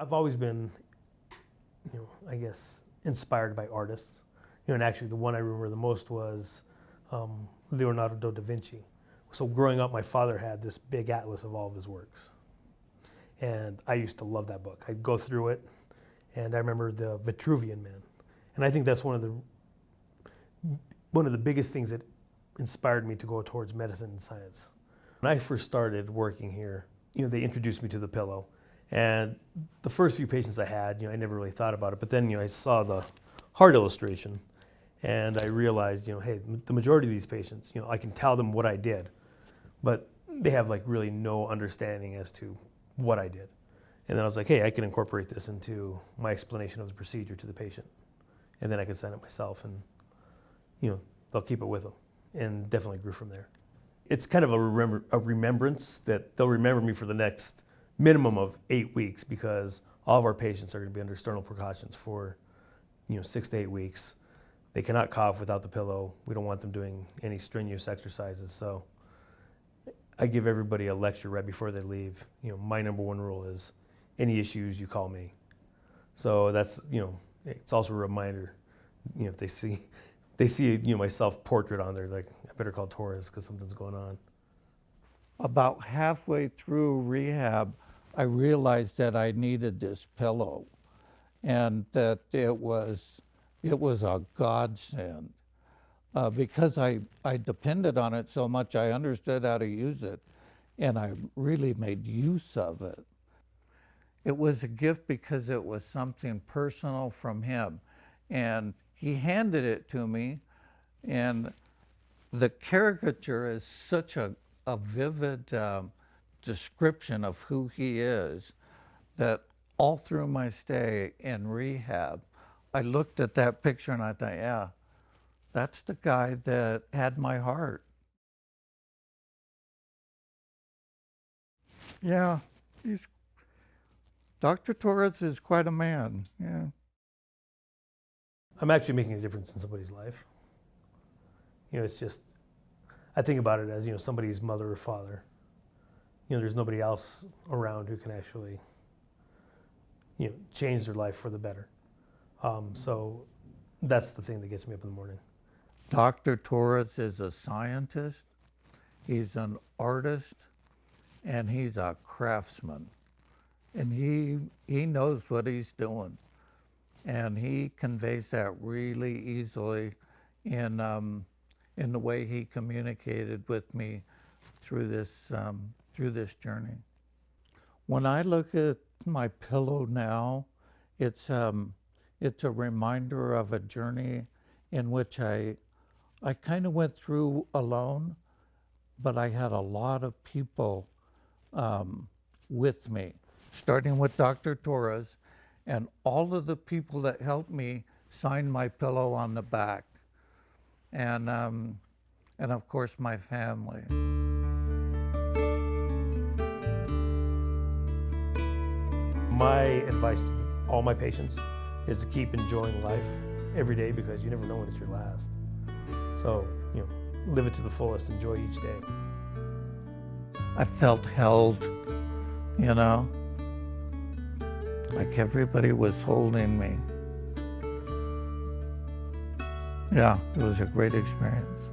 I've always been, I guess, inspired by artists. And actually the one I remember the most was Leonardo da Vinci. So growing up, my father had this big atlas of all of his works. And I used to love that book. I'd go through it, and I remember the Vitruvian Man. And I think that's one of the biggest things that inspired me to go towards medicine and science. When I first started working here, they introduced me to the pillow. And the first few patients I had, I never really thought about it. But then, I saw the heart illustration, and I realized, hey, the majority of these patients, I can tell them what I did, but they have really no understanding as to what I did. And then I was like, hey, I can incorporate this into my explanation of the procedure to the patient. And then I could send it myself, and they'll keep it with them, and definitely grew from there. It's kind of a remembrance that they'll remember me for the next minimum of 8 weeks, because all of our patients are going to be under sternal precautions for 6 to 8 weeks. They cannot cough without the pillow. We don't want them doing any strenuous exercises. So I give everybody a lecture right before they leave. My number one rule is, any issues, you call me. So that's, it's also a reminder, if they see my self-portrait on there, like, I better call Torres because something's going on. About halfway through rehab, I realized that I needed this pillow, and that it was a godsend. Because I depended on it so much, I understood how to use it, and I really made use of it. It was a gift because it was something personal from him, and he handed it to me, and the caricature is such a vivid description of who he is that all through my stay in rehab, I looked at that picture and I thought, yeah, that's the guy that had my heart. Yeah, Dr. Torres is quite a man, yeah. I'm actually making a difference in somebody's life. It's just, I think about it as, somebody's mother or father. There's nobody else around who can actually, change their life for the better. So that's the thing that gets me up in the morning. Dr. Torres is a scientist, he's an artist, and he's a craftsman. And he knows what he's doing. And he conveys that really easily in the way he communicated with me through this journey. When I look at my pillow now, it's a reminder of a journey in which I kind of went through alone, but I had a lot of people with me, starting with Dr. Torres, and all of the people that helped me signed my pillow on the back, and of course my family. My advice to all my patients is to keep enjoying life every day, because you never know when it's your last. So, live it to the fullest, enjoy each day. I felt held, like everybody was holding me. Yeah, it was a great experience.